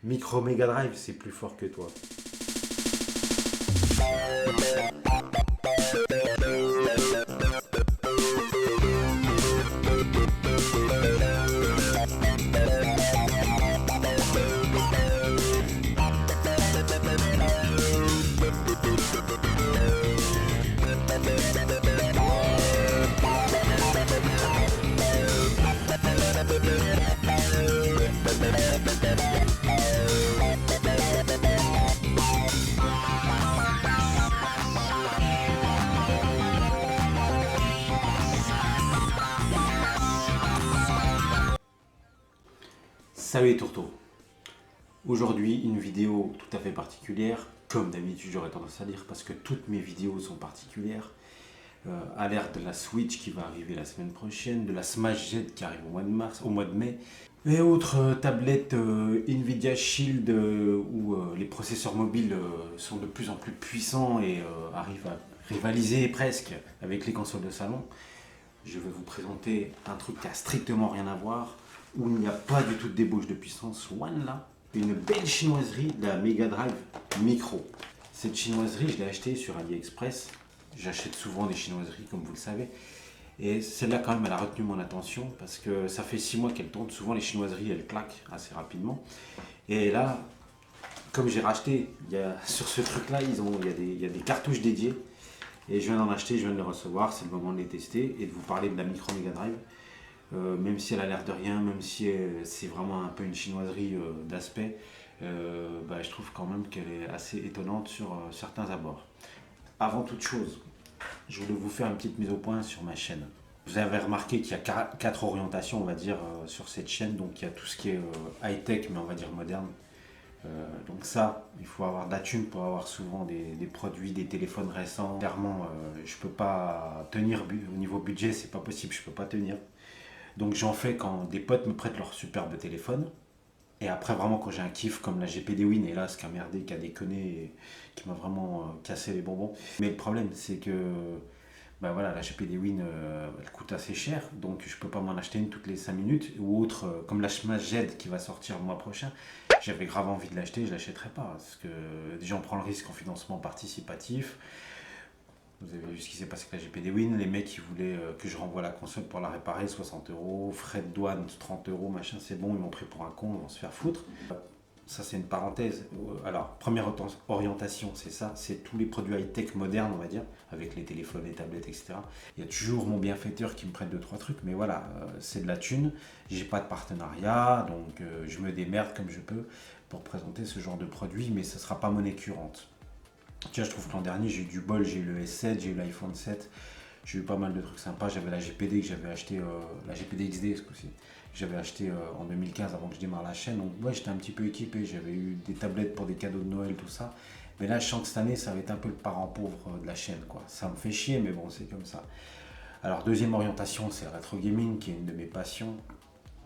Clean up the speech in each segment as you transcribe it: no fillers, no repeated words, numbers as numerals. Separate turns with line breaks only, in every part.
Micro Mega Drive, c'est plus fort que toi. Salut les tourteaux. Aujourd'hui, une vidéo tout à fait particulière. Comme d'habitude, j'aurais tendance à dire parce que toutes mes vidéos sont particulières. À l'ère de la Switch qui va arriver la semaine prochaine, de la Smash Z qui arrive au mois de mars, au mois de mai, et autres tablettes Nvidia Shield où les processeurs mobiles sont de plus en plus puissants et arrivent à rivaliser presque avec les consoles de salon. Je vais vous présenter un truc qui a strictement rien à voir, où il n'y a pas du tout de débauche de puissance. One là, une belle chinoiserie de la Mega Drive Micro. Cette chinoiserie, je l'ai achetée sur AliExpress. J'achète souvent des chinoiseries, comme vous le savez. Et celle-là, quand même, elle a retenu mon attention parce que ça fait 6 mois qu'elle tourne. Souvent, les chinoiseries, elles claquent assez rapidement. Et là, comme j'ai racheté, sur ce truc-là, il y a des cartouches dédiées. Et je viens d'en acheter, je viens de les recevoir. C'est le moment de les tester et de vous parler de la Micro Mega Drive. Même si elle a l'air de rien, même si c'est vraiment un peu une chinoiserie d'aspect, je trouve quand même qu'elle est assez étonnante sur certains abords. Avant toute chose, je voulais vous faire une petite mise au point sur ma chaîne. Vous avez remarqué qu'il y a 4 orientations, on va dire, sur cette chaîne. Donc il y a tout ce qui est high-tech, mais on va dire moderne. Donc ça, il faut avoir de la thune pour avoir souvent des produits, des téléphones récents. Clairement, je peux pas tenir au niveau budget, c'est pas possible, je peux pas tenir. Donc j'en fais quand des potes me prêtent leur superbe téléphone. Et après, vraiment, quand j'ai un kiff comme la GPD Win, et là, ce qui a merdé, qui a déconné, et qui m'a vraiment cassé les bonbons. Mais le problème, c'est que voilà, la GPD Win, elle coûte assez cher, donc je peux pas m'en acheter une toutes les 5 minutes. Ou autre, comme la Smash Z qui va sortir le mois prochain, j'avais grave envie de l'acheter, je l'achèterai pas. Parce que déjà, on prend le risque en financement participatif. Vous avez vu ce qui s'est passé avec la GPD Win, les mecs qui voulaient que je renvoie la console pour la réparer, 60 euros, frais de douane 30 euros, machin, c'est bon, ils m'ont pris pour un con, ils vont se faire foutre. Ça c'est une parenthèse. Alors, première orientation, c'est ça, c'est tous les produits high-tech modernes, on va dire, avec les téléphones, les tablettes, etc. Il y a toujours mon bienfaiteur qui me prête 2-3 trucs, mais voilà, c'est de la thune, j'ai pas de partenariat, donc je me démerde comme je peux pour présenter ce genre de produit, mais ce sera pas monnaie courante. Tiens, je trouve que l'an dernier, j'ai eu du bol, j'ai eu le S7, j'ai eu l'iPhone 7, j'ai eu pas mal de trucs sympas. J'avais la GPD que j'avais acheté, la GPD XD ce coup-ci, que j'avais acheté en 2015 avant que je démarre la chaîne. Donc ouais, j'étais un petit peu équipé, j'avais eu des tablettes pour des cadeaux de Noël, tout ça. Mais là, je sens que cette année, ça va être un peu le parent pauvre de la chaîne, quoi. Ça me fait chier, mais bon, c'est comme ça. Alors, deuxième orientation, c'est le rétro gaming, qui est une de mes passions.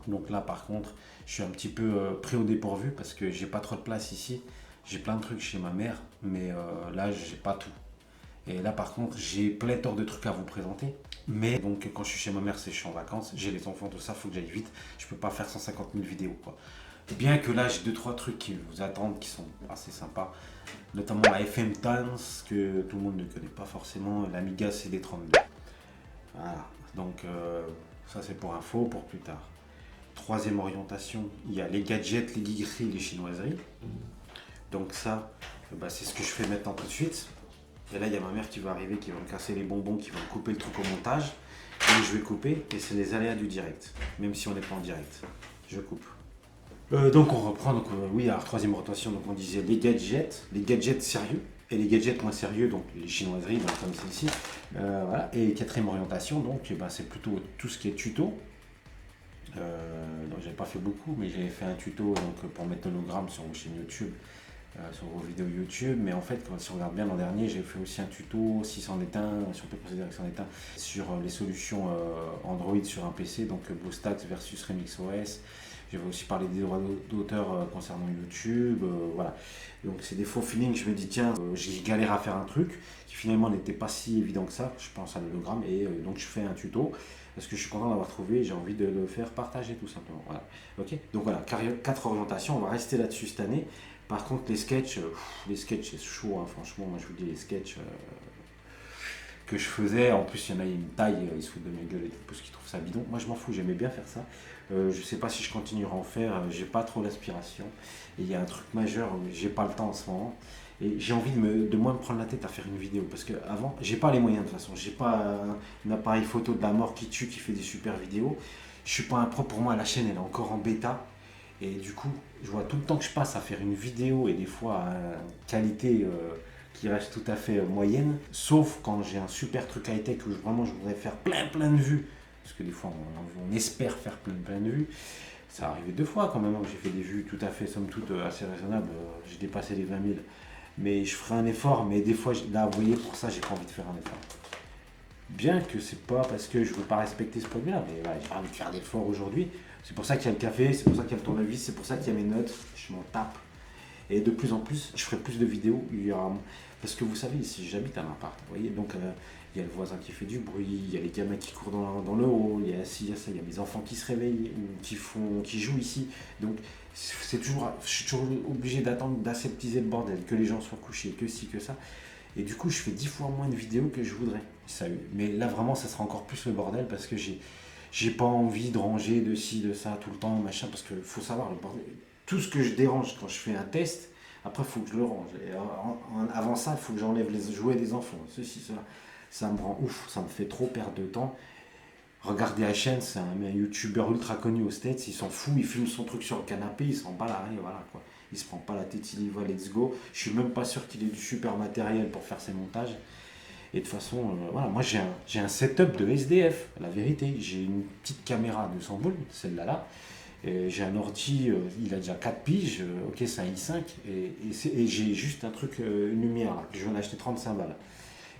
Donc là, par contre, je suis un petit peu pris au dépourvu parce que j'ai pas trop de place ici. J'ai plein de trucs chez ma mère, mais là, j'ai pas tout. Et là, par contre, j'ai pléthore de trucs à vous présenter. Mais donc, quand je suis chez ma mère, c'est que je suis en vacances, j'ai les enfants, tout ça, faut que j'aille vite. Je peux pas faire 150 000 vidéos, quoi. Bien que là, j'ai 2-3 trucs qui vous attendent, qui sont assez sympas. Notamment la FM Dance, que tout le monde ne connaît pas forcément, l'Amiga CD32. Voilà, donc ça c'est pour info, pour plus tard. Troisième orientation, il y a les gadgets, les geekeries, les chinoiseries. Donc ça, c'est ce que je fais maintenant tout de suite. Et là, il y a ma mère qui va arriver, qui va me casser les bonbons, qui va me couper le truc au montage. Et je vais couper, et c'est les aléas du direct. Même si on n'est pas en direct. Je coupe. Donc on reprend, donc oui, alors troisième rotation, donc on disait les gadgets sérieux, et les gadgets moins sérieux, donc les chinoiseries, donc comme celle-ci. Voilà. Et quatrième orientation, donc c'est plutôt tout ce qui est tuto. Donc j'avais pas fait beaucoup, mais j'avais fait un tuto donc, pour mettre l'hologramme sur vos chaînes YouTube, sur vos vidéos YouTube. Mais en fait, quand si on regarde bien l'an dernier, j'ai fait aussi un tuto si c'en est un, si on peut considérer que c'en est un, sur les solutions Android sur un PC, donc BlueStacks versus RemixOS. vais aussi parler des droits d'auteur concernant YouTube, voilà. Donc c'est des faux feelings, je me dis tiens, j'ai galéré à faire un truc qui finalement n'était pas si évident que ça, je pense à l'hologramme, et donc je fais un tuto, parce que je suis content d'avoir trouvé, j'ai envie de le faire partager tout simplement, voilà. Ok, donc voilà, 4 orientations, on va rester là-dessus cette année. Par contre les sketchs c'est chaud, hein, franchement, moi je vous dis les sketchs que je faisais, en plus il y en a, ils me taillent, ils se foutent de ma gueule et tout, parce qu'ils trouvent ça bidon. Moi je m'en fous, j'aimais bien faire ça. Je sais pas si je continuerai à en faire, j'ai pas trop l'aspiration. Et il y a un truc majeur, j'ai pas le temps en ce moment. Et j'ai envie de moins me prendre la tête à faire une vidéo. Parce que avant, j'ai pas les moyens de toute façon. J'ai pas un appareil photo de la mort qui tue, qui fait des super vidéos. Je suis pas un pro, pour moi la chaîne elle est encore en bêta. Et du coup, je vois tout le temps que je passe à faire une vidéo et des fois à qualité qui reste tout à fait moyenne. Sauf quand j'ai un super truc high-tech où vraiment je voudrais faire plein de vues. Parce que des fois on espère faire plein de vues. Ça arrivé 2 fois quand même que j'ai fait des vues tout à fait, somme toute, assez raisonnables. J'ai dépassé les 20 000. Mais je ferai un effort, mais des fois, là, vous voyez, pour ça, j'ai pas envie de faire un effort. Bien que c'est pas parce que je veux pas respecter ce produit-là, mais voilà, j'ai envie de faire d'efforts aujourd'hui. C'est pour ça qu'il y a le café, c'est pour ça qu'il y a le tournevis, c'est pour ça qu'il y a mes notes. Je m'en tape. Et de plus en plus, je ferai plus de vidéos. Parce que vous savez, ici, j'habite à l'appart. Vous voyez, donc il y a le voisin qui fait du bruit, il y a les gamins qui courent dans le hall, il y a ci, il y a ça, il y a mes enfants qui se réveillent ou qui jouent ici. Donc je suis toujours obligé d'attendre, d'aseptiser le bordel, que les gens soient couchés, que ci, que ça. Et du coup, je fais 10 fois moins de vidéos que je voudrais. Mais là, vraiment, ça sera encore plus le bordel parce que j'ai pas envie de ranger de ci, de ça tout le temps, machin, parce qu'il faut savoir, le bordel, tout ce que je dérange quand je fais un test, après, il faut que je le range. Et avant ça, il faut que j'enlève les jouets des enfants. Ceci, cela. Ça me rend ouf, ça me fait trop perdre de temps. Regardez la chaîne, c'est un youtubeur ultra connu aux States, il s'en fout, il filme son truc sur le canapé, il s'en bat la raie, voilà quoi. Il se prend pas la tête, il y va, let's go. Je suis même pas sûr qu'il ait du super matériel pour faire ses montages. Et de toute façon, voilà, moi j'ai un setup de SDF, la vérité. J'ai une petite caméra de 200 boules, celle-là là. J'ai un ordi, il a déjà 4 piges, ok c'est un i5, et j'ai juste un truc, une lumière, là, que je viens d'acheter 35 balles.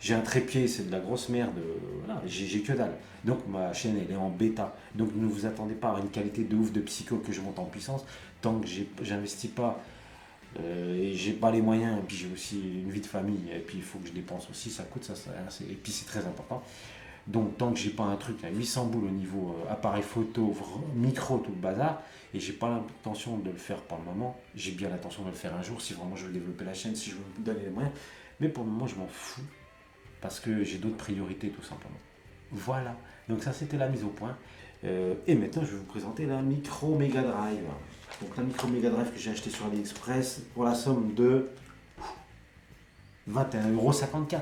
J'ai un trépied, c'est de la grosse merde, voilà, j'ai que dalle. Donc ma chaîne elle est en bêta, donc ne vous attendez pas à une qualité de ouf de psycho que je monte en puissance, tant que j'investis pas, et j'ai pas les moyens, et puis j'ai aussi une vie de famille, et puis il faut que je dépense aussi, ça coûte, et puis c'est très important. Donc tant que j'ai pas un truc à 800 boules au niveau appareil photo, micro, tout le bazar, et j'ai pas l'intention de le faire pour le moment, j'ai bien l'intention de le faire un jour si vraiment je veux développer la chaîne, si je veux me donner les moyens, mais pour le moment je m'en fous parce que j'ai d'autres priorités tout simplement. Voilà, donc ça c'était la mise au point. Et maintenant je vais vous présenter la Micro Mega Drive. Donc la Micro Mega Drive que j'ai acheté sur AliExpress pour la somme de 21,54 €.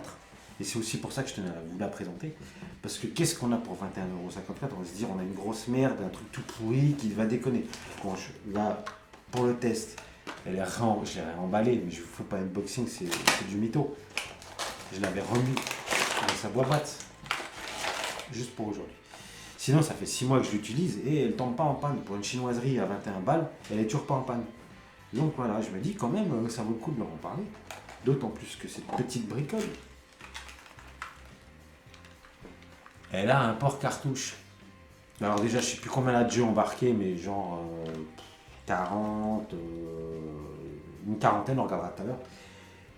Et c'est aussi pour ça que je tenais à vous la présenter. Parce que qu'est-ce qu'on a pour 21,54 €? On va se dire, on a une grosse merde, un truc tout pourri qui va déconner. Bon, là, pour le test, je l'ai réemballée, mais je ne vous fais pas un unboxing, c'est du mytho. Je l'avais remis dans sa boîte, juste pour aujourd'hui. Sinon, ça fait 6 mois que je l'utilise et elle ne tombe pas en panne. Pour une chinoiserie à 21 balles, elle n'est toujours pas en panne. Donc voilà, je me dis quand même, ça vaut le coup de leur en parler. D'autant plus que cette petite bricole, elle a un port cartouche. Alors déjà, je ne sais plus combien elle a de jeux embarqués, mais genre 40, une quarantaine, on regardera tout à l'heure.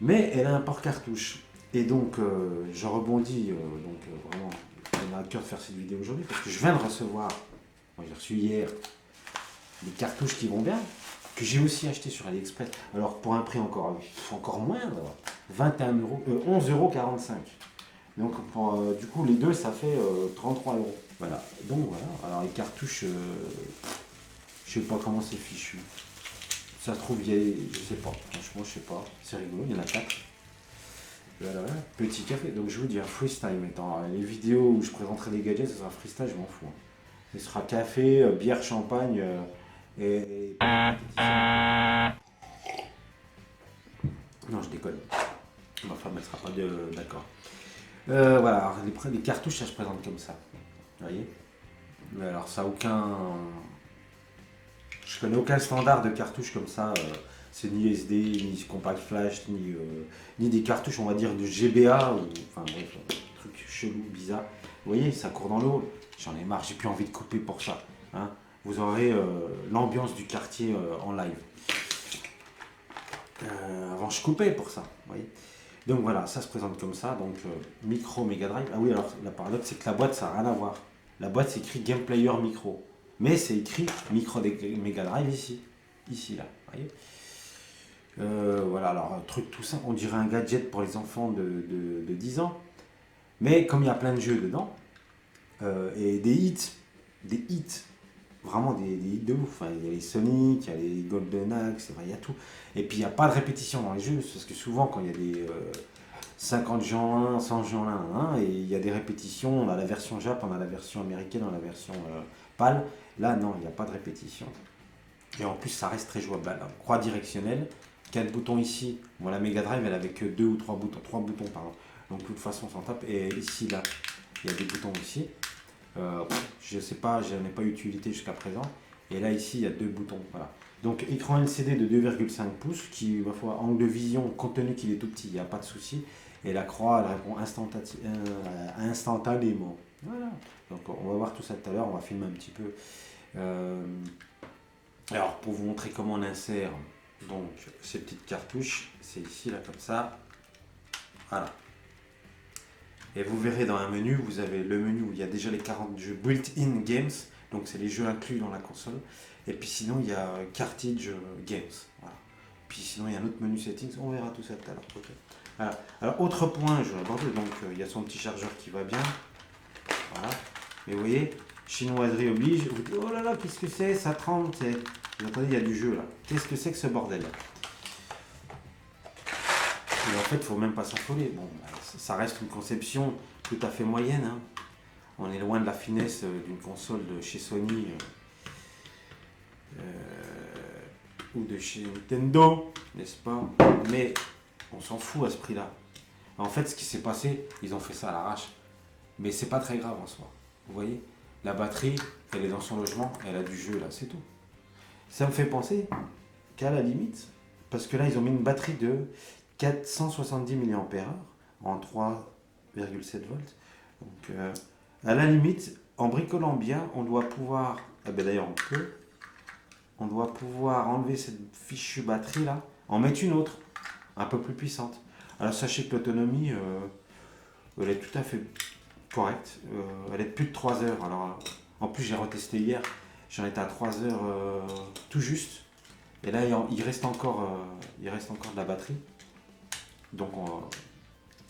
Mais elle a un port cartouche. Et donc, je rebondis, vraiment, on a à cœur de faire cette vidéo aujourd'hui, parce que je viens de recevoir, moi j'ai reçu hier, des cartouches qui vont bien, que j'ai aussi acheté sur AliExpress. Alors pour un prix encore moindre, 11,45 €. Donc du coup les deux ça fait 33 €. Voilà, donc voilà, alors les cartouches, je sais pas comment c'est fichu. Ça se trouve, je sais pas, franchement je sais pas, c'est rigolo, il y en a 4. Voilà, petit café, donc je vous dis un freestyle maintenant. Les vidéos où je présenterai des gadgets, ce sera freestyle, je m'en fous. Ce sera café, bière, champagne et... Non, je déconne. Ma femme, elle sera pas d'accord. Voilà, alors, les cartouches, ça se présente comme ça. Vous voyez? Alors, ça a aucun... Je connais aucun standard de cartouche comme ça. C'est ni SD, ni compact flash, ni des cartouches, on va dire, de GBA, enfin bref, truc chelou, bizarre. Vous voyez, ça court dans l'eau. J'en ai marre, j'ai plus envie de couper pour ça. Hein. vous aurez l'ambiance du quartier en live. Avant je coupais pour ça, vous voyez. Donc voilà, ça se présente comme ça, donc micro Mega Drive. Ah oui, alors la paradoxe c'est que la boîte ça n'a rien à voir. La boîte c'est écrit Game Player Micro, mais c'est écrit micro Mega Drive ici là, vous voyez. Voilà, alors truc tout simple, on dirait un gadget pour les enfants de 10 ans, mais comme il y a plein de jeux dedans, et des hits, vraiment des hits de ouf. Enfin, il y a les Sonic, il y a les Golden Axe, enfin, il y a tout. Et puis il n'y a pas de répétition dans les jeux, parce que souvent quand il y a des 50 jeux en 1, 100 jeux en 1, et il y a des répétitions, on a la version Jap, on a la version américaine, on a la version PAL. Là non, il n'y a pas de répétition. Et en plus ça reste très jouable. Là, croix directionnelle, 4 boutons ici. Bon, la Mega Drive elle avait que 2 ou 3 boutons, 3 boutons pardon. Donc de toute façon on s'en tape. Et ici là, il y a des boutons aussi. Je sais pas, je n'ai pas eu d'utilité jusqu'à présent. Et là ici il y a 2 boutons. Voilà. Donc écran LCD de 2,5 pouces qui va falloir angle de vision, compte tenu qu'il est tout petit, il n'y a pas de souci. Et la croix elle répond instantanément. Voilà. Donc on va voir tout ça tout à l'heure, on va filmer un petit peu. Alors pour vous montrer comment on insère donc ces petites cartouches, c'est ici là comme ça. Voilà. Et vous verrez dans un menu, vous avez le menu où il y a déjà les 40 jeux built-in games, donc c'est les jeux inclus dans la console. Et puis sinon il y a cartridge games. Voilà. Puis sinon il y a un autre menu settings, on verra tout ça tout à l'heure. Okay. Voilà. Alors autre point, je vais aborder, donc il y a son petit chargeur qui va bien. Voilà. Mais vous voyez, chinoiserie oblige, vous dites oh là là, qu'est-ce que c'est, ça tremble, vous entendez, il y a du jeu là. Qu'est-ce que c'est que ce bordel là? Et en fait, il ne faut même pas s'affoler. Bon, ça reste une conception tout à fait moyenne. Hein. On est loin de la finesse d'une console de chez Sony ou de chez Nintendo, n'est-ce pas? Mais on s'en fout à ce prix-là. En fait, ce qui s'est passé, ils ont fait ça à l'arrache. Mais c'est pas très grave en soi. Vous voyez, la batterie, elle est dans son logement, elle a du jeu là, c'est tout. Ça me fait penser qu'à la limite, parce que là, ils ont mis une batterie de 470 mAh en 3,7 volts. Donc, à la limite, en bricolant bien, on doit pouvoir, d'ailleurs on doit pouvoir enlever cette fichue batterie là, en mettre une autre, un peu plus puissante. Alors sachez que l'autonomie, elle est tout à fait correcte. Elle est de plus de 3 heures. Alors, en plus, j'ai retesté hier, j'en étais à 3 heures tout juste. Et là, il reste encore de la batterie. Donc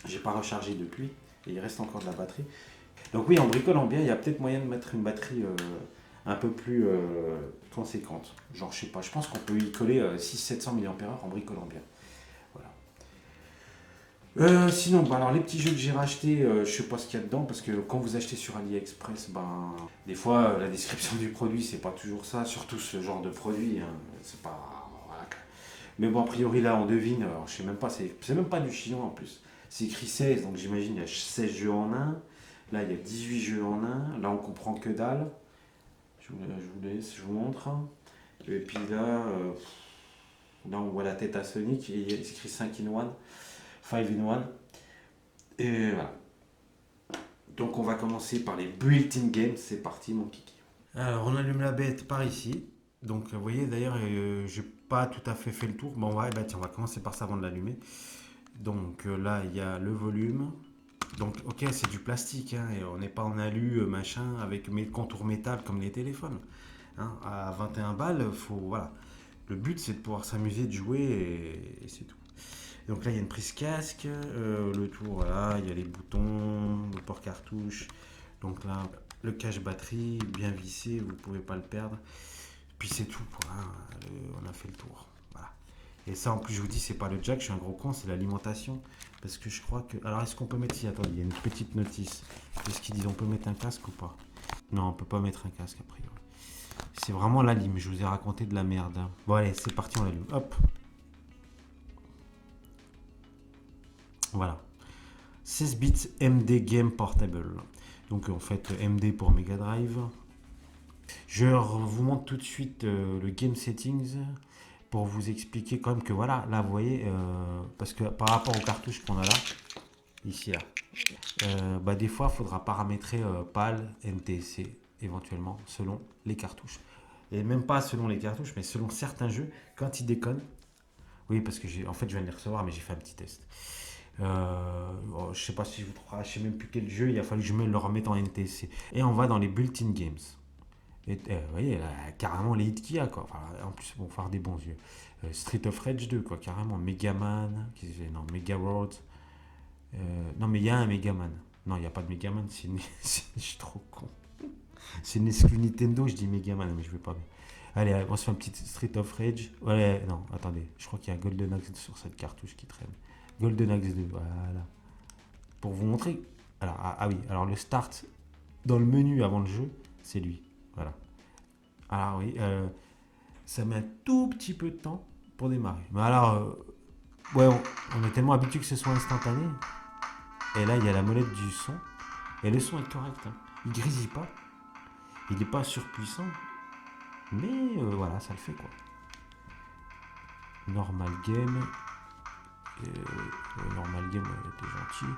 j'ai pas rechargé depuis et il reste encore de la batterie. Donc oui, en bricolant bien, il y a peut-être moyen de mettre une batterie un peu plus conséquente. Genre je sais pas, je pense qu'on peut y coller 600-700 mAh en bricolant bien. Voilà. Sinon, bah, alors les petits jeux que j'ai rachetés, je sais pas ce qu'il y a dedans parce que quand vous achetez sur AliExpress, ben des fois la description du produit c'est pas toujours ça, surtout ce genre de produit, hein, c'est pas. Voilà. Mais bon, a priori, là, on devine. Alors, je sais même pas, c'est même pas du chinois en plus. C'est écrit 16, donc j'imagine il y a 16 jeux en un. Là, il y a 18 jeux en un. Là, on comprend que dalle. Je vous laisse, je vous montre. Et puis là, là, on voit la tête à Sonic. Et il y a écrit 5 in 1, 5 in 1. Et voilà. Donc, on va commencer par les built-in games. C'est parti, mon kiki. Alors, on allume la bête par ici. Donc, vous voyez, d'ailleurs, j'ai pas tout à fait fait le tour. Bon, ouais, bah tiens, on va commencer par ça avant de l'allumer. Donc, là, il y a le volume. Donc, ok, c'est du plastique, hein, et on n'est pas en alu, machin, avec mes contours métal comme les téléphones. Hein, à 21 balles, voilà. Le but, c'est de pouvoir s'amuser, de jouer, et c'est tout. Donc là, il y a une prise casque, le tour, voilà, il y a les boutons, le port cartouche. Donc là, le cache batterie, bien vissé, vous ne pouvez pas le perdre. Puis c'est tout, voilà, on a fait le tour. Voilà. Et ça, en plus, je vous dis, c'est pas le jack, je suis un gros con, c'est l'alimentation. Parce que je crois que. Alors, est-ce qu'on peut mettre. Si, attendez, il y a une petite notice. Qu'est-ce qu'ils disent? On peut mettre un casque ou pas? Non, on peut pas mettre un casque, a priori. C'est vraiment la lime, je vous ai raconté de la merde. Bon, allez, c'est parti, on l'allume. Hop. Voilà. 16 bits MD Game Portable. Donc, en fait, MD pour Mega Drive. Je vous montre tout de suite le Game Settings pour vous expliquer quand même que voilà, là vous voyez, parce que par rapport aux cartouches qu'on a là, ici là, bah, des fois il faudra paramétrer PAL, NTSC éventuellement selon les cartouches. et même pas selon les cartouches, mais selon certains jeux, quand ils déconnent. Oui, parce que en fait, je viens de les recevoir, mais j'ai fait un petit test. Je sais pas si je vous trouverai, je sais même plus quel jeu, il a fallu que je me le remette en NTC. Et on va dans les built-in games. Et vous voyez, là, carrément les hits qu'il y a, quoi. Enfin, en plus, bon, faire des bons yeux. Street of Rage 2, quoi, carrément. Megaman, non, Mega World. Non, mais il y a un Megaman. Non, il n'y a pas de Megaman, je suis trop con. C'est une exclu Nintendo, je dis Megaman, mais je vais pas. Allez, on se fait un petit Street of Rage. Ouais, non, attendez, je crois qu'il y a Golden Axe sur cette cartouche qui traîne. Golden Axe 2, voilà. Pour vous montrer. Alors, oui, alors le start dans le menu avant le jeu, c'est lui. Voilà. Alors oui, ça met un tout petit peu de temps pour démarrer. Mais alors, ouais, on est tellement habitué que ce soit instantané. Et là, il y a la molette du son. Et le son est correct. Hein. Il grésille pas. Il n'est pas surpuissant. Mais voilà, ça le fait quoi. Normal game. Normal game, t'es gentil.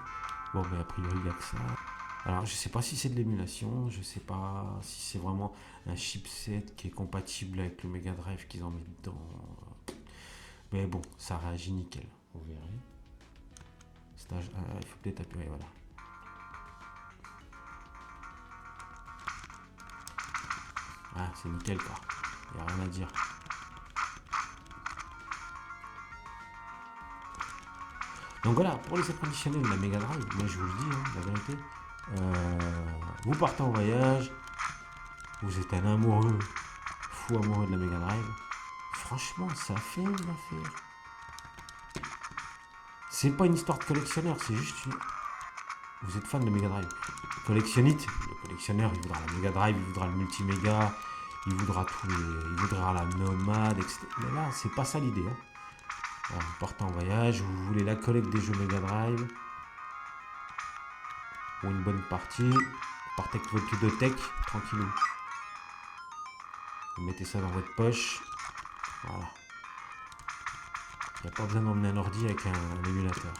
Bon, mais a priori, il n'y a que ça. Alors, je sais pas si c'est de l'émulation, je sais pas si c'est vraiment un chipset qui est compatible avec le Mega Drive qu'ils ont mis dedans. Mais bon, ça réagit nickel, vous verrez. Stage, il faut peut-être appuyer, voilà. Ah, c'est nickel quoi, il n'y a rien à dire. Donc voilà, pour les apprentissages de la Mega Drive, moi je vous le dis, hein, la vérité, vous partez en voyage, vous êtes un amoureux, fou amoureux de la Mega Drive, franchement, ça fait une affaire. C'est pas une histoire de collectionneur, c'est juste une... Vous êtes fan de Mega Drive. Collectionnite, le collectionneur, il voudra la Mega Drive, il voudra le multiméga, il voudra tous les... Il voudra la nomade, etc. Mais là, c'est pas ça l'idée. Hein. Alors, vous partez en voyage, vous voulez la collecte des jeux Mega Drive, ou une bonne partie, vous partez avec votre ludothèque, tranquillou. Vous mettez ça dans votre poche. Voilà. Il n'y a pas besoin d'emmener un ordi avec un émulateur.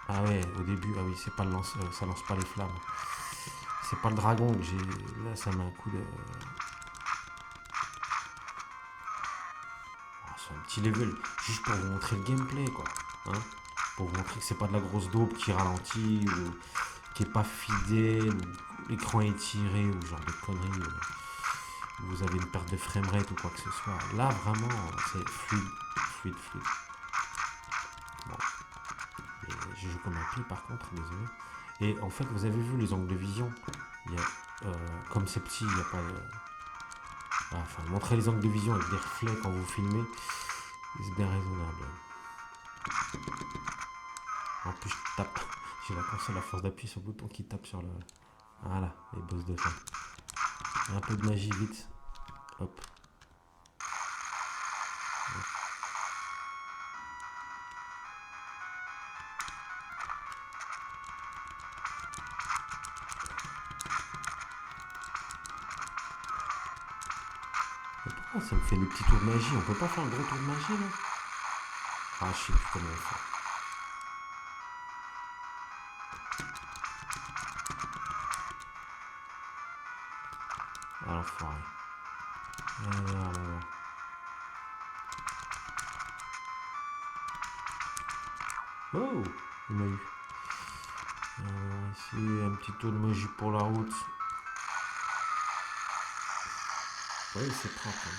Ah ouais, au début, ah oui, c'est pas le lance, ça lance pas les flammes. C'est pas le dragon que j'ai. Là, ça met un coup de. Ah, c'est un petit level, juste pour vous montrer le gameplay, quoi. Hein, pour vous montrer que c'est pas de la grosse dope qui ralentit, ou qui est pas fidèle, ou l'écran est tiré, ou genre de conneries. Vous avez une perte de framerate ou quoi que ce soit. Là, vraiment, c'est fluide. Bon. Et je joue comme un pied, par contre, désolé. Et en fait, vous avez vu les angles de vision. Il y a, comme c'est petit, il n'y a pas de... Enfin, montrer les angles de vision avec des reflets quand vous filmez, c'est bien raisonnable. En plus, je tape. J'ai la console à force d'appuyer sur le bouton qui tape sur le... Voilà, les boss de fin. Un peu de magie, vite. Hop. Pourquoi ça me fait des petits tours de magie? On peut pas faire un gros tour de magie là? Ah, je sais plus comment on fait. Ah, l'enfoiré. Alors. Oh, il m'a eu. Ici, un petit tour de magie pour la route. Oui, c'est propre. Hein.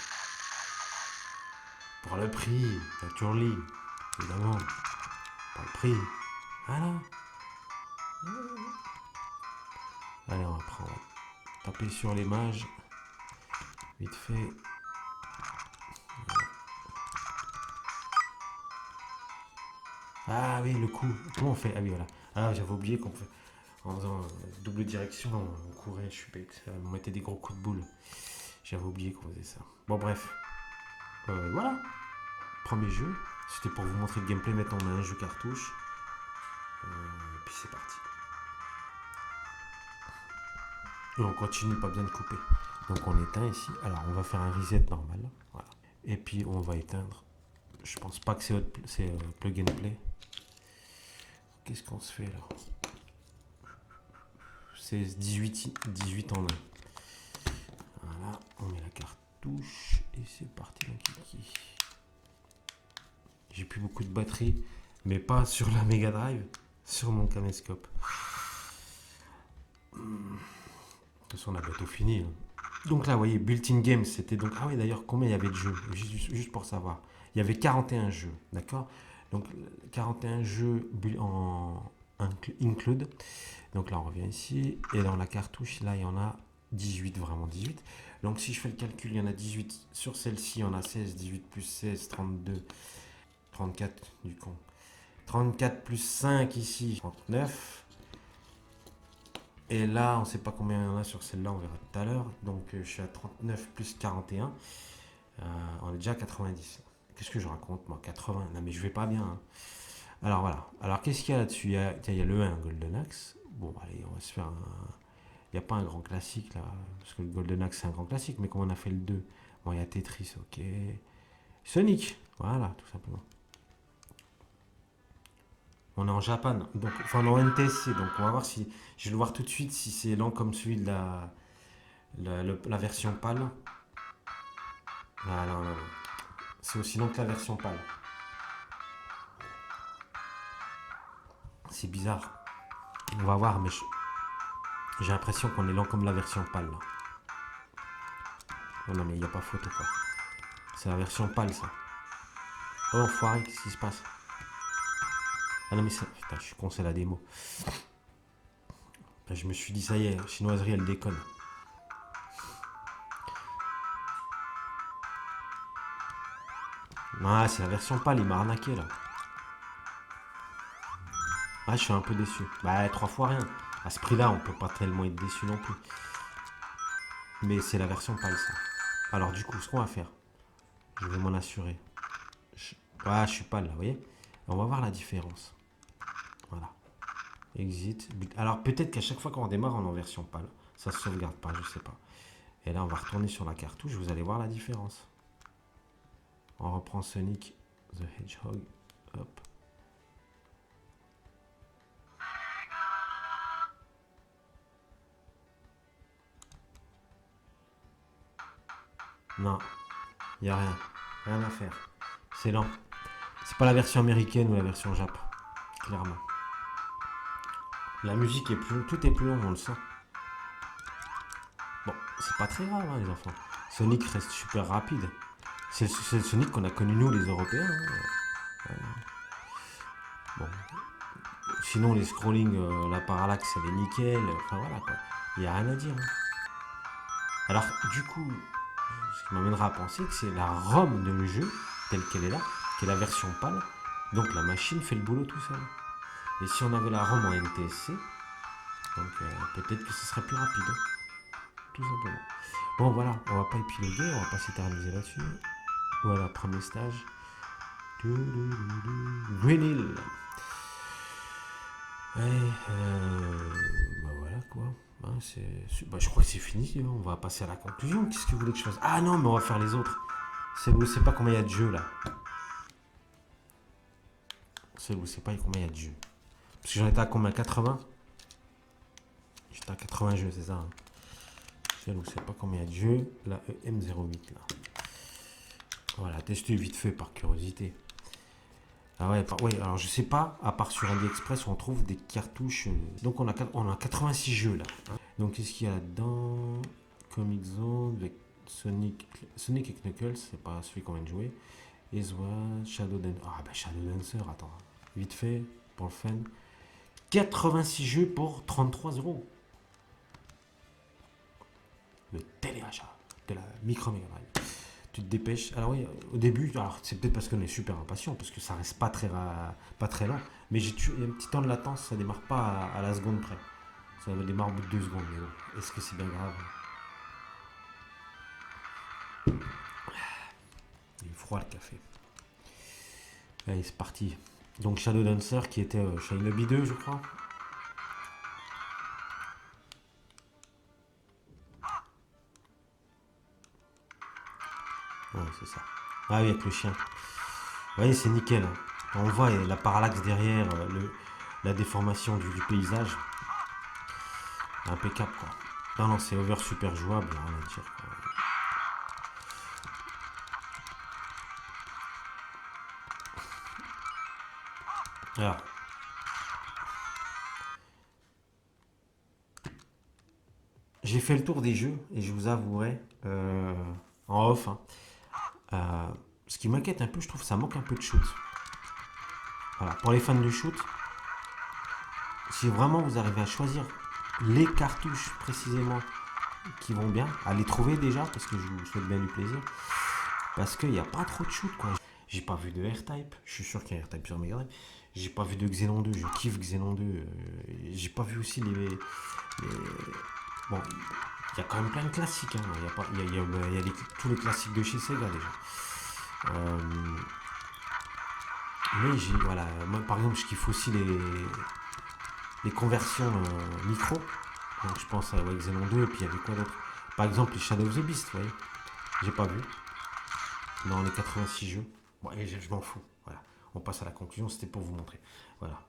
Pour le prix, la turlie, évidemment. Pour le prix. Voilà. Allez, on va prendre. Taper sur les mages. Vite fait. Ah oui, le coup. Comment on fait? Ah oui, voilà. Ah, j'avais oublié qu'on fait. En faisant double direction, on courait, je suis bête. On mettait des gros coups de boule. J'avais oublié qu'on faisait ça. Bon, bref. Voilà. Premier jeu. C'était pour vous montrer le gameplay. Maintenant, on a un jeu cartouche. Et puis c'est parti. Et on continue, pas besoin de couper. Donc on éteint ici. Alors on va faire un reset normal. Voilà. Et puis on va éteindre. Je pense pas que c'est plug and play. Qu'est-ce qu'on se fait là? C'est 18 en un. Voilà, on met la cartouche et c'est parti mon kiki. J'ai plus beaucoup de batterie, mais pas sur la Mega Drive, sur mon caméscope. De toute façon, on a bientôt fini. Hein. Donc là, vous voyez, built-in game, c'était donc... Ah oui, d'ailleurs, combien il y avait de jeux? Juste pour savoir. Il y avait 41 jeux, d'accord? Donc, 41 jeux en include. Donc là, on revient ici. Et dans la cartouche, là, il y en a 18, vraiment 18. Donc, si je fais le calcul, il y en a 18. Sur celle-ci, il y en a 16, 18 plus 16, 32, 34 du con. 34 plus 5 ici, 39. Et là, on ne sait pas combien il y en a sur celle-là, on verra tout à l'heure. Donc, je suis à 39 plus 41. On est déjà à 90. Qu'est-ce que je raconte, moi? 80. Non, mais je vais pas bien. Hein. Alors, voilà. Alors, qu'est-ce qu'il y a là-dessus? Il y a le 1, Golden Axe. Bon, allez, on va se faire un... Il n'y a pas un grand classique, là. Parce que le Golden Axe, c'est un grand classique. Mais comme on a fait le 2, bon, il y a Tetris, ok. Sonic, voilà, tout simplement. On est en Japan, donc, enfin en NTSC, donc on va voir si... Je vais le voir tout de suite si c'est lent comme celui de la version PAL. Ah non, non, non. C'est aussi long que la version PAL. C'est bizarre. On va voir, mais j'ai l'impression qu'on est lent comme la version PAL. Là. Non, non, mais il n'y a pas photo, quoi. C'est la version PAL, ça. Oh, enfoiré, qu'est-ce qui se passe? Ah non, mais ça... Putain, je suis con, c'est la démo. Je me suis dit, ça y est, chinoiserie, elle déconne. Ah, c'est la version PAL, il m'a arnaqué, là. Ah, je suis un peu déçu. Bah, 3 fois rien. À ce prix-là, on peut pas tellement être déçu non plus. Mais c'est la version PAL, ça. Alors, du coup, ce qu'on va faire, je vais m'en assurer. Ah, je suis PAL, là, vous voyez? On va voir la différence. Voilà. Exit. Alors, peut-être qu'à chaque fois qu'on démarre, on est en version PAL. Ça se sauvegarde pas, je sais pas. Et là, on va retourner sur la cartouche. Vous allez voir la différence. On reprend Sonic the Hedgehog. Hop. Non, il n'y a rien. Rien à faire. C'est lent. C'est pas la version américaine ou la version Jap. Clairement. La musique est plus... Tout est plus long, on le sent. Bon, c'est pas très grave, hein, les enfants. Sonic reste super rapide. C'est le Sonic qu'on a connu, nous, les Européens. Hein. Bon. Sinon, les scrolling, la parallaxe, elle est nickel. Enfin, voilà, quoi. Il n'y a rien à dire. Hein. Alors, du coup, ce qui m'amènera à penser que c'est la ROM de jeu, telle qu'elle est là, qui est la version PAL. Donc, la machine fait le boulot tout seul. Et si on avait la ROM en NTSC, donc peut-être que ce serait plus rapide. Hein. Tout simplement. Bon, voilà, on va pas épiloguer, on va pas s'éterniser là-dessus. Voilà, premier stage. Green Hill. Ouais, bah voilà quoi. Hein, bah, je crois que c'est fini. Hein. On va passer à la conclusion. Qu'est-ce que vous voulez que je fasse? Ah non, mais on va faire les autres. Vous ne savez pas combien il y a de jeux là. Vous ne savez pas combien il y a de jeux. Parce que j'en étais à combien? 80? J'étais à 80 jeux, c'est ça. Hein. Vous ne savez pas combien il y a de jeux. La EM08 là. Voilà, tester vite fait par curiosité. Ah ouais, ouais, alors je sais pas, à part sur AliExpress, on trouve des cartouches. Donc on a 86 jeux là. Hein. Donc qu'est-ce qu'il y a là-dedans? Comic Zone, avec Sonic et Knuckles, c'est pas celui qu'on vient de jouer. Ezwa, Shadow Dancer. Ah bah Shadow Dancer, attends. Vite fait, pour le fun. 86 jeux pour 33 €. Le téléachat de la Micro Mega Drive. Tu te dépêches. Alors oui, au début, alors c'est peut-être parce qu'on est super impatient, parce que ça reste pas très lent. Mais il y a un petit temps de latence, ça démarre pas à la seconde près. Ça démarre au bout de 2 secondes. Mais bon, est-ce que c'est bien grave? Il est froid le café. Allez, c'est parti. Donc Shadow Dancer qui était Shinobi 2, je crois. Ouais, c'est ça. Ah oui, avec le chien. Vous voyez, c'est nickel. Hein. On voit la parallaxe derrière, la déformation du paysage. impeccable quoi. Non, non, c'est over super jouable, rien à dire quoi. Alors, j'ai fait le tour des jeux et je vous avouerai, en off, hein, ce qui m'inquiète un peu, je trouve que ça manque un peu de shoot. Voilà, pour les fans de shoot, si vraiment vous arrivez à choisir les cartouches précisément qui vont bien, à les trouver déjà, parce que je vous souhaite bien du plaisir, parce qu'il n'y a pas trop de shoot quoi. J'ai pas vu de R-Type, je suis sûr qu'il y a R-Type sur Mega Drive. J'ai pas vu de Xenon 2, je kiffe Xenon 2. J'ai pas vu aussi bon, il y a quand même plein de classiques. Hein. Il y a tous les classiques de chez Sega déjà. Mais voilà, moi, par exemple, je kiffe aussi les conversions micro. Donc je pense à Xenon 2 et puis il y avait quoi d'autre. Par exemple, les Shadow of the Beast, vous voyez. J'ai pas vu. Dans les 86 jeux. Bon, et je m'en fous. Voilà. On passe à la conclusion, c'était pour vous montrer. Voilà.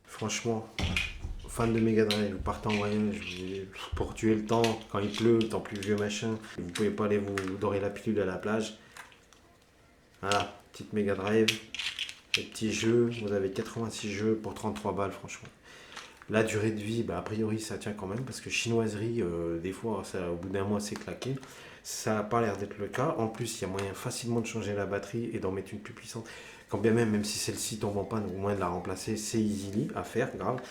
Franchement, fan de Mega Drive, vous partez en voyage pour tuer le temps, quand il pleut, temps pluvieux machin, vous pouvez pas aller vous dorer la pilule à la plage. Voilà, petite Mega Drive, les petits jeux, vous avez 86 jeux pour 33 balles franchement. La durée de vie, bah, a priori ça tient quand même parce que chinoiserie, des fois ça, au bout d'un mois c'est claqué. Ça n'a pas l'air d'être le cas. En plus, il y a moyen facilement de changer la batterie et d'en mettre une plus puissante. Quand bien même si celle-ci tombe en panne, au moins de la remplacer, c'est easy à faire, grave.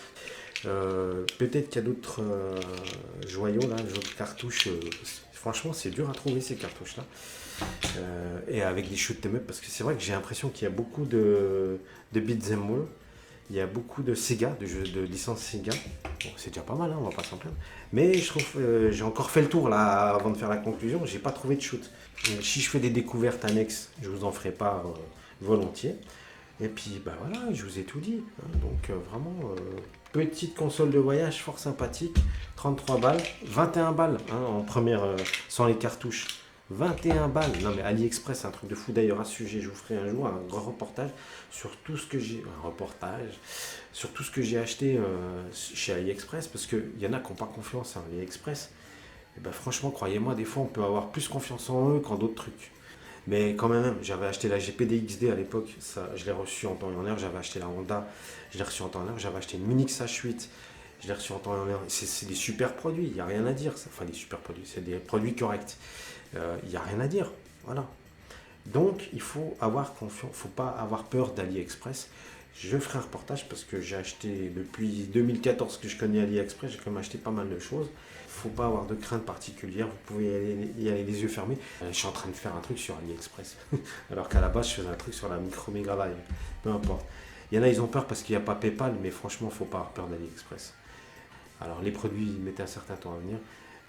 Peut-être qu'il y a d'autres joyaux, là, d'autres cartouches. Franchement, c'est dur à trouver ces cartouches-là. Et avec des shoot 'em up, parce que c'est vrai que j'ai l'impression qu'il y a beaucoup de beat'em all. Il y a beaucoup de Sega, de jeux de licence Sega. Bon, c'est déjà pas mal, hein, on va pas s'en plaindre. Mais je trouve, j'ai encore fait le tour là avant de faire la conclusion. J'ai pas trouvé de shoot. Donc, si je fais des découvertes annexes, je vous en ferai pas volontiers. Et puis bah voilà, je vous ai tout dit. Hein. Donc vraiment, petite console de voyage fort sympathique. 33 balles, 21 balles hein, en première, sans les cartouches. 21 balles. Non mais AliExpress, c'est un truc de fou. D'ailleurs, à ce sujet, je vous ferai un jour un grand reportage sur tout ce que j'ai. Un reportage sur tout ce que j'ai acheté chez AliExpress. Parce qu'il y en a qui n'ont pas confiance en AliExpress. Et ben, franchement, croyez-moi, des fois, on peut avoir plus confiance en eux qu'en d'autres trucs. Mais quand même, j'avais acheté la GPD XD à l'époque, ça, je l'ai reçu en temps et en heure. J'avais acheté la Honda, je l'ai reçu en temps et en heure. J'avais acheté une Minix H8, je l'ai reçu en temps et en heure. C'est des super produits, il n'y a rien à dire. Enfin, des super produits, c'est des produits corrects. Il n'y a rien à dire. Voilà. Donc, il faut avoir confiance, il ne faut pas avoir peur d'AliExpress. Je ferai un reportage parce que j'ai acheté depuis 2014 que je connais AliExpress, j'ai quand même acheté pas mal de choses. Il ne faut pas avoir de crainte particulière, vous pouvez y aller les yeux fermés. Je suis en train de faire un truc sur AliExpress, alors qu'à la base je faisais un truc sur la micro Mega Drive. Peu importe. Il y en a, ils ont peur parce qu'il n'y a pas PayPal, mais franchement, il ne faut pas avoir peur d'AliExpress. Alors les produits, ils mettaient un certain temps à venir,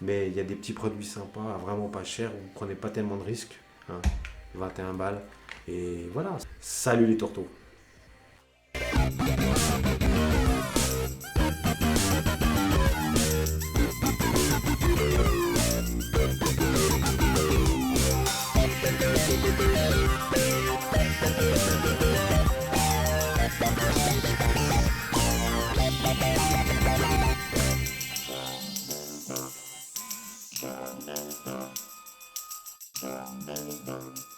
mais il y a des petits produits sympas, vraiment pas chers, vous ne prenez pas tellement de risques. Hein. 21 balles. Et voilà. Salut les tourteaux. Bye.